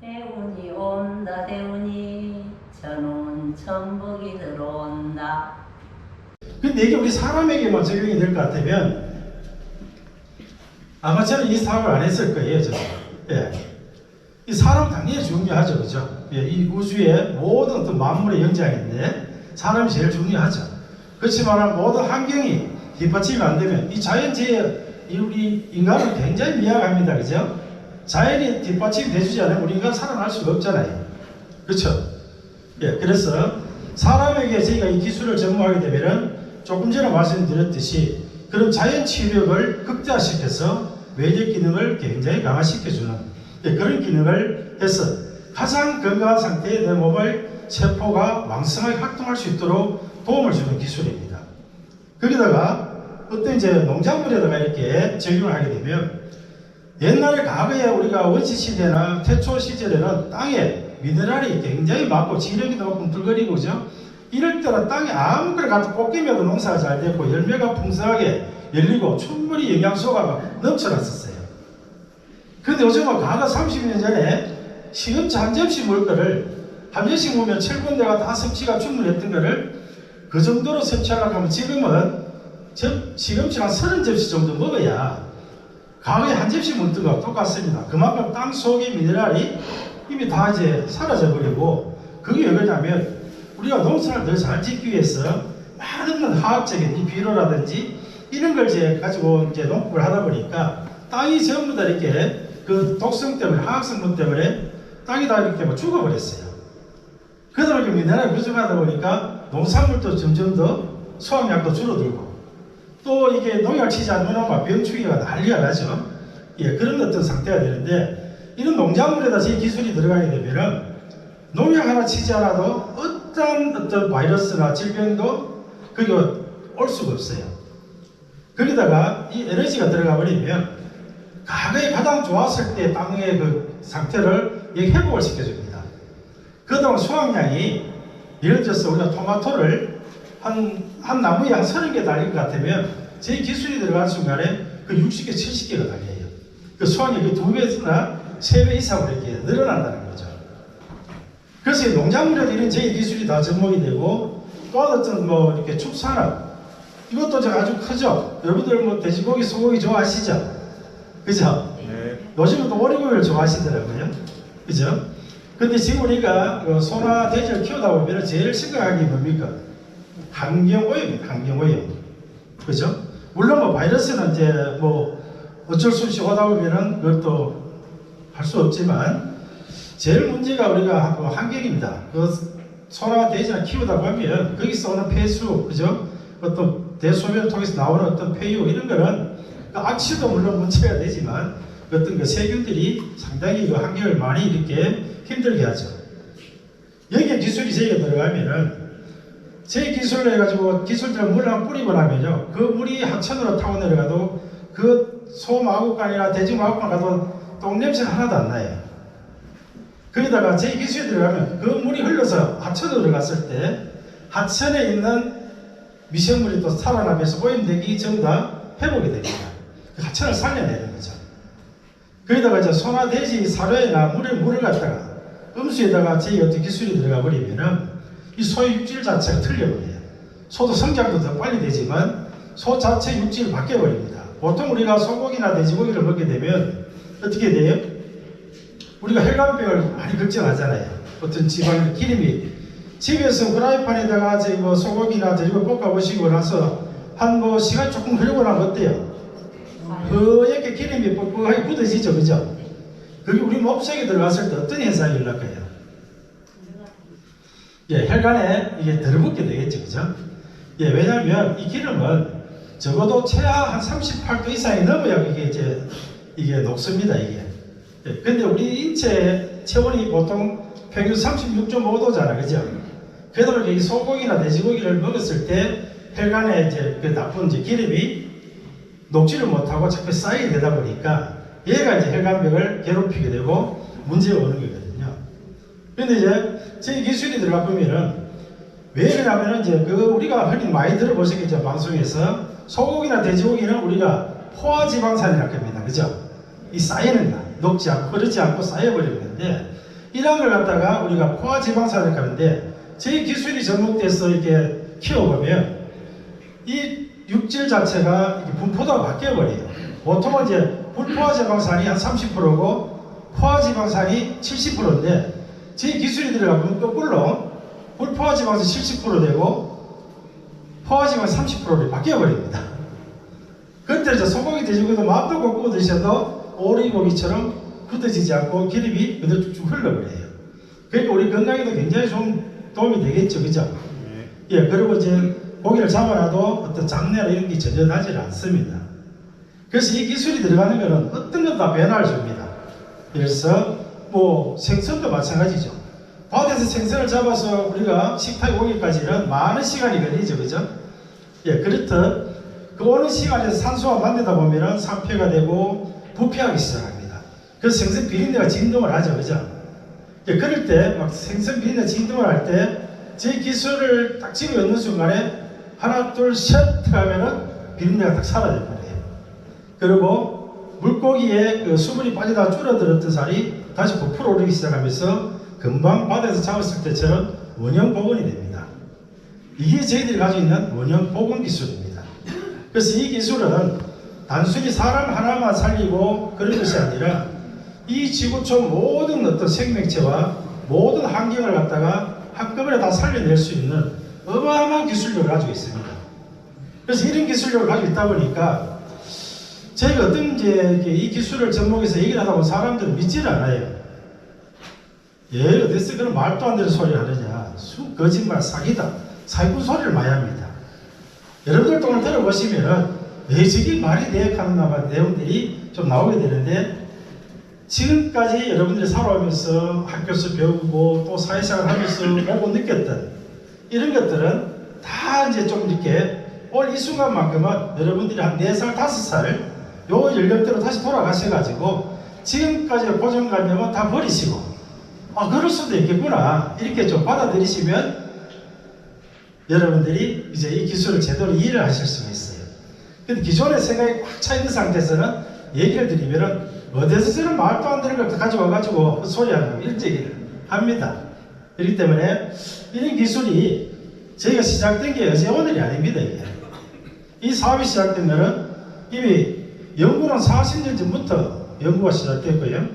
대운이 온다 대운이 전운 천복이 들어온다. 근데 이게 우리 사람에게만 적용이 될 것 같으면 아마 저는 이 사업을 안 했을 거예요. 저는. 예. 이 사람 당연히 중요하죠. 그죠? 예. 이 우주의 모든 어떤 만물의 영장인데 사람이 제일 중요하죠. 그렇지만 모든 환경이 뒷받침이 안 되면 이 자연재해 우리 인간은 굉장히 미약합니다. 그죠? 자연이 뒷받침이 돼주지 않으면 우리 인간 살아날 수가 없잖아요. 그렇죠? 예. 그래서 사람에게 저희가 이 기술을 접목하게 되면은 조금 전에 말씀드렸듯이 그런 자연 치유력을 극대화시켜서 외적 기능을 굉장히 강화시켜주는 그런 기능을 해서 가장 건강한 상태의 내 몸을 세포가 왕성하게 활동할 수 있도록 도움을 주는 기술입니다. 거기다가 어떤 이제 농작물에다가 이렇게 적용을 하게 되면 옛날에 과거에 우리가 원시시대나 태초 시절에는 땅에 미네랄이 굉장히 많고 지력이 높고 둥글거리고 그죠? 이럴 때는 땅에 아무거나 갖다 꽂기면도 농사가 잘 됐고 열매가 풍성하게 열리고 충분히 영양소가 넘쳐났었어요. 그런데 요즘은 과거 30년 전에 시금치 한 점씩 먹을 거를 한 점씩 먹으면 철분대가 다 섭취가 충분했던 거를 그 정도로 섭취하려고 하면 지금은 시금치 한 30접시 정도 먹어야 과거에 한 접시 먹던 거와 똑같습니다. 그만큼 땅 속의 미네랄이 이미 다 이제 사라져 버리고 그게 왜 그러냐면 우리가 농사를 더 잘 짓기 위해서 많은 화학적인 비료라든지 이런 걸 이제 가지고 이제 농법을 하다 보니까 땅이 전부 다 이렇게 그 독성 때문에 화학성분 때문에 땅이 다 이렇게 뭐 죽어버렸어요. 그러다 보니까 미네랄이 부족하다 보니까 농산물도 점점 더 수확량도 줄어들고 또 이게 농약 치지 않으면 병충해가 난리가 나죠. 예, 그런 어떤 상태가 되는데 이런 농작물에다 이 기술이 들어가게 되면은 농약 하나 치지 않아도 어떤 바이러스나 질병도 거기 올 수가 없어요. 거기다가 이 에너지가 들어가 버리면 과거에 가장 좋았을 때 땅의 그 상태를 회복을 시켜줍니다. 그동안 수확량이 예를 들어서 우리가 토마토를 한 나무에 한 30개 달릴 것 같으면 제 기술이 들어간 순간에 그 60개, 70개가 달려요. 그 수확량이 2배나 3배 이상으로 이렇게 늘어난다는 거죠. 그래서 농작물에도 이런 저희 기술이 다 접목이 되고 또 어떤 뭐 이렇게 축산업 이것도 아주 크죠. 여러분들 뭐 돼지고기, 소고기 좋아하시죠? 그죠? 네. 요즘은 또 오리고기를 좋아하시더라고요. 그죠? 근데 지금 우리가 소나 돼지를 키우다 보면 제일 심각한 게 뭡니까? 환경오염입니다. 환경오염. 그죠? 물론 뭐 바이러스는 이제 뭐 어쩔 수 없이 오다 보면은 그것도 할 수 없지만 제일 문제가 우리가 그 환경입니다. 그 소나 돼지나 키우다 보면 거기서 오는 폐수, 그죠? 어떤 대소변을 통해서 나오는 어떤 폐유 이런 거는 그 악취도 물론 문제가 되지만 어떤 그 세균들이 상당히 그 환경을 많이 이렇게 힘들게 하죠. 여기에 기술이 저희가 들어가면은 제 기술로 해가지고 기술들을 물 한번 뿌리고 나면요. 그 물이 하천으로 타고 내려가도 그 소 마구간이나 돼지 마구간 가도 똥냄새는 하나도 안 나요. 거기다가 제 기술이 들어가면 그 물이 흘러서 하천으로 들어갔을 때 하천에 있는 미생물이 또 살아나면서 오염되기 전부 다 회복이 됩니다. 그 하천을 살려내는 거죠. 거기다가 이제 소나 돼지 사료에나 물을 갖다가 음수에다가 제 어떤 기술이 들어가 버리면은 이 소의 육질 자체가 틀려버려요. 소도 성장도 더 빨리 되지만 소 자체 육질이 바뀌어버립니다. 보통 우리가 소고기나 돼지고기를 먹게 되면 어떻게 돼요? 우리가 혈관병을 많이 걱정하잖아요. 어떤 지방 기름이 집에서 프라이팬에다가 뭐 소고기나 돼지고기 볶아보시고 나서 한 뭐 시간 조금 흐르고 나면 어때요? 이렇게 기름이 뻑뻑하게 굳어지죠, 그죠? 그게 우리 몸속에 들어갔을 때 어떤 현상이 일어날까요? 예, 혈관에 이게 들어붙게 되겠죠, 그죠? 예, 왜냐하면 이 기름은 적어도 최하 한 38도 이상이 넘어야 이게 녹습니다, 이게. 예, 근데 우리 인체 체온이 보통 평균 36.5도잖아, 그죠? 그러다 보니까 이 소고기나 돼지고기를 먹었을 때 혈관에 이제 그 나쁜 이제 기름이 녹지를 못하고 자꾸 쌓이게 되다 보니까 얘가 이제 혈관벽을 괴롭히게 되고 문제가 오는 거거든요. 그런데 이제 제 기술이 들어가 보면은 왜 그러냐면은 이제 그 우리가 흔히 많이 들어보시겠죠, 방송에서. 소고기나 돼지고기는 우리가 포화지방산이라고 합니다. 그죠? 이 쌓이는 거, 녹지 않고 흐르지 않고 쌓여버리는데 이런 걸 갖다가 우리가 포화지방산을 하는데 저희 기술이 접목돼서 이렇게 키워보면 이 육질 자체가 이렇게 분포도가 바뀌어버려요. 보통은 이제 불포화지방산이 한 30%고 포화지방산이 70%인데 저희 기술이 들어가면 거꾸로 불포화지방산 70% 되고 포화지방산 30%로 바뀌어버립니다. 그때 이제 소고기 돼지고기도 마음대로 굽고 드셔도 오리고기처럼 굳어지지 않고 기름이 그대로 쭉쭉 흘러버려요. 그러니까 우리 건강에도 굉장히 좀 도움이 되겠죠, 그죠? 예, 그리고 이제 고기를 잡아놔도 어떤 잡내나 이런 게 전혀 나질 않습니다. 그래서 이 기술이 들어가는 거는 어떤 건 다 변화를 줍니다. 그래서 뭐 생선도 마찬가지죠. 바다에서 생선을 잡아서 우리가 식탁에 오기까지는 많은 시간이 걸리죠, 그죠? 예, 그렇듯 그 오는 시간에서 산소와 만나다 보면은 산패가 되고 부패하기 시작합니다. 그래서 생선 비린내가 진동을 하죠, 그죠? 예, 그럴 때 막 생선 비린내 진동을 할 때 제 기술을 딱 집어 넣는 순간에 하나 둘 셋 하면은 비린내가 딱 사라져 버려요. 그리고 물고기에 그 수분이 빠지다가 줄어들었던 살이 다시 부풀어 오르기 시작하면서 금방 바다에서 잡았을 때처럼 원형 복원이 됩니다. 이게 저희들이 가지고 있는 원형 복원 기술입니다. 그래서 이 기술은 단순히 사람 하나만 살리고 그런 것이 아니라 이 지구촌 모든 어떤 생명체와 모든 환경을 갖다가 한꺼번에 다 살려낼 수 있는 어마어마한 기술력을 가지고 있습니다. 그래서 이런 기술력을 가지고 있다 보니까 저희가 어떤 이제 이 기술을 접목해서 얘기를 하다 보면 사람들은 믿지를 않아요. 예, 어디서 그런 말도 안 되는 소리를 하느냐. 거짓말, 사기다. 사기꾼 소리를 많이 합니다. 여러분들 오늘 들어보시면은 왜 저게 말이 돼? 하는 내용들이 좀 나오게 되는데 지금까지 여러분들이 살아오면서 학교에서 배우고 또 사회생활 하면서 보고 느꼈던 이런 것들은 다 이제 좀 이렇게 올 이 순간만큼은 여러분들이 한 4살, 5살 요 연령대로 다시 돌아가셔가지고 지금까지의 고정관념은 다 버리시고 그럴 수도 있겠구나 이렇게 좀 받아들이시면 여러분들이 이제 이 기술을 제대로 이해를 하실 수가 있어요. 근데 기존의 생각이 꽉 차 있는 상태에서는 얘기를 드리면은 어디서 저런 말도 안 되는 걸 가져와가지고 소리하는 거 이런 얘기를 합니다. 그렇기 때문에 이런 기술이 저희가 시작된 게 어제 오늘이 아닙니다. 이게. 이 사업이 시작된 거는 이미 연구는 40년 전부터 연구가 시작됐고요.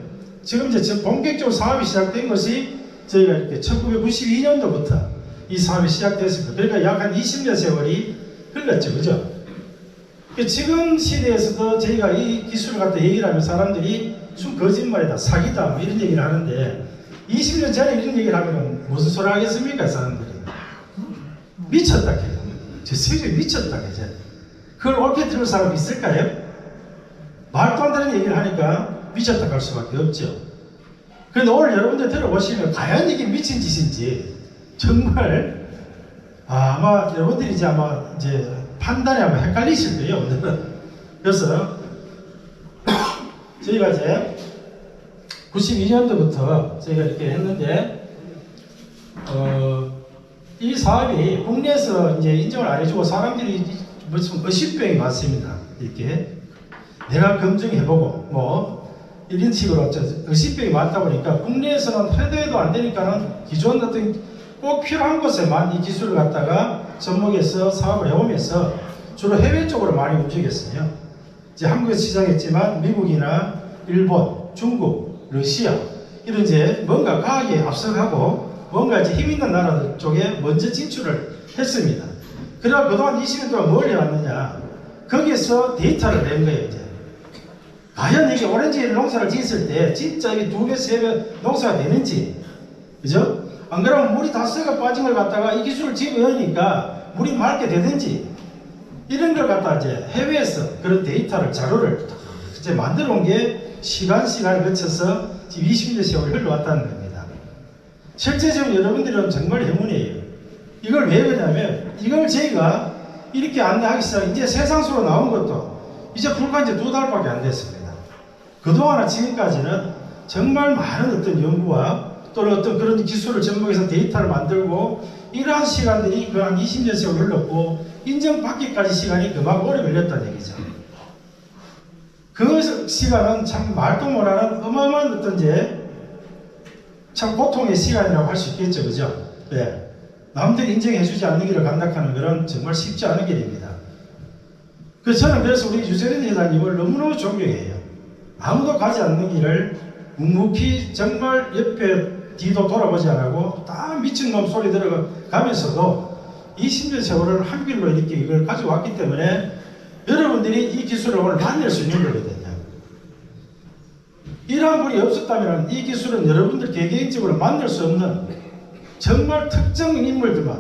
지금 이제 본격적으로 사업이 시작된 것이 저희가 이렇게 1992년도부터 이 사업이 시작됐습니다. 그러니까 약 한 20년 세월이 흘렀죠. 그죠? 지금 시대에서도 저희가 이 기술을 갖다 얘기를 하면 사람들이 좀 거짓말이다, 사기다, 뭐 이런 얘기를 하는데 20년 전에 이런 얘기를 하면 무슨 소리 하겠습니까, 사람들이? 미쳤다, 해요. 저 세상에 미쳤다, 그죠? 그걸 옳게 들을 사람이 있을까요? 말도 안 되는 얘기를 하니까 미쳤다 할 수밖에 없죠. 그런데 오늘 여러분들 들어보시면 과연 이게 미친 짓인지 정말 아마 여러분들이 이제 판단이 아마 헷갈리실 거예요, 오늘은. 그래서 저희가 이제 92년도부터 저희가 이렇게 했는데 이 사업이 국내에서 이제 인정을 안 해주고 사람들이 무슨 의식병이 많습니다. 이렇게 내가 검증해보고 뭐 이런 식으로 의식병이 많다 보니까 국내에서는 해도 안 되니까는 기존 어떤 꼭 필요한 곳에만 이 기술을 갖다가 접목해서 사업을 해오면서 주로 해외 쪽으로 많이 움직였어요. 이제 한국에서 시작했지만 미국이나 일본, 중국, 러시아 이런 이제 뭔가 과학에 앞서가고 뭔가 이제 힘 있는 나라들 쪽에 먼저 진출을 했습니다. 그래서 그동안 20년 동안 뭘 해왔느냐? 거기에서 데이터를 낸 거예요. 이제 과연 이게 오렌지 농사를 짓을 때 진짜 이게 2배, 3배 농사가 되는지, 그죠? 안 그러면 물이 다 썩어 빠진 걸 갖다가 이 기술을 집어넣으니까 물이 맑게 되든지 이런 걸 갖다 이제 해외에서 그런 데이터를 자료를 이제 만들어 온 게 시간을 거쳐서 지금 20년 세월이 흘러왔다는 겁니다. 실제적으로 여러분들은 정말 행운이에요. 이걸 왜 그러냐면 이걸 저희가 이렇게 안내하기 시작 이제 세상수로 나온 것도 이제 불과 이제 2달밖에 안 됐습니다. 그동안 지금까지는 정말 많은 어떤 연구와 또는 어떤 그런 기술을 접목해서 데이터를 만들고 이러한 시간들이 그 한 20년 세월 흘렀고 인정받기까지 시간이 그만큼 오래 걸렸다는 얘기죠. 그 시간은 참 말도 못하는 어마어마한 어떤 이제 참 고통의 시간이라고 할 수 있겠죠, 그죠? 예. 남들이 인정해주지 않는 길을 간다하는 것은 정말 쉽지 않은 길입니다. 저는 그래서 우리 유재린 회장님을 너무너무 존경해요. 아무도 가지 않는 길을 묵묵히 정말 옆에 뒤도 돌아보지 않고 다 미친놈 소리 들어가면서도 20년 세월을 한 길로 이렇게 이걸 가져왔기 때문에 여러분들이 이 기술을 오늘 만날 수 있는 거거든요. 이러한 분이 없었다면 이 기술은 여러분들 개개인적으로 만날 수 없는 정말 특정 인물들만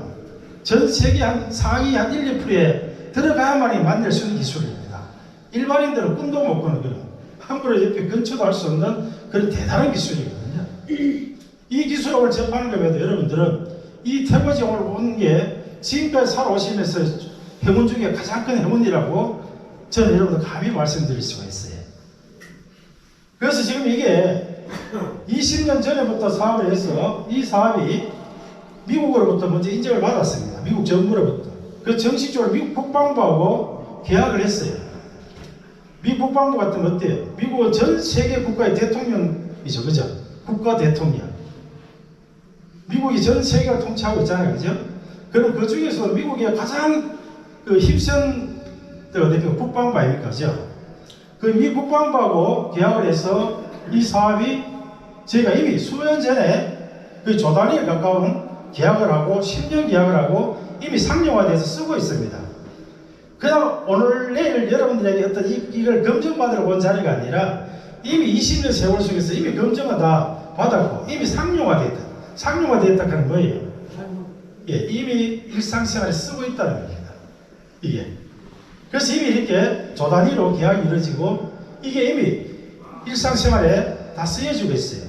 전 세계 한 상위 한 1, 2%에 들어가야만이 만날 수 있는 기술입니다. 일반인들은 꿈도 못 꾸는 그런 함부로 옆에 근처도 할 수 없는 그런 대단한 기술이거든요. 이 기술을 오늘 접하는 것에도 여러분들은 이 태거지 오늘 오는 게 지금까지 살아오시면서 행운 중에 가장 큰 행운이라고 저는 여러분들 감히 말씀드릴 수가 있어요. 그래서 지금 이게 20년 전에부터 사업을 해서 이 사업이 미국으로부터 먼저 인정을 받았습니다. 미국 정부로부터. 그 정식적으로 미국 국방부하고 계약을 했어요. 미국 국방부 같은 건 어때요? 미국은 전 세계 국가의 대통령이죠. 그죠? 국가 대통령. 미국이 전 세계를 통치하고 있잖아요. 그죠? 그럼 그 중에서 미국의 가장 힘센 데가 대표 국방부 아닙니까? 그죠? 그 미 국방부하고 계약을 해서 이 사업이 저희가 이미 수년 전에 그 조 단위에 가까운 계약을 하고 10년 계약을 하고 이미 상용화돼서 쓰고 있습니다. 그냥 오늘 내일 여러분들에게 어떤 이걸 검증받으러 온 자리가 아니라 이미 20년 세월 속에서 이미 검증을 다 받았고 이미 상용화됐다 하는 거예요. 예, 이미 일상생활에 쓰고 있다는 겁니다. 이게. 그래서 이미 이렇게 조 단위로 계약이 이루어지고 이게 이미 일상생활에 다 쓰여지고 있어요.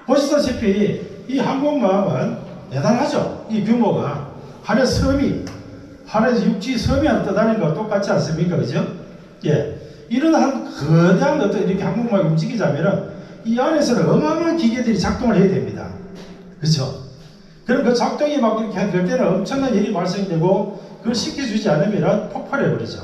보시다시피 이 항공모함은 대단하죠. 이 규모가 하늘 섬이 하늘에서 육지 섬이 안 떠다니는 거와 똑같지 않습니까? 그죠? 예. 이런 한 거대한 어떤 이렇게 항공모함이 움직이자면은 이 안에서는 어마어마한 기계들이 작동을 해야 됩니다. 그렇죠? 그럼 그 작동이 막 이렇게 될 때는 엄청난 일이 발생되고 그걸 시켜주지 않으면 폭발해 버리죠.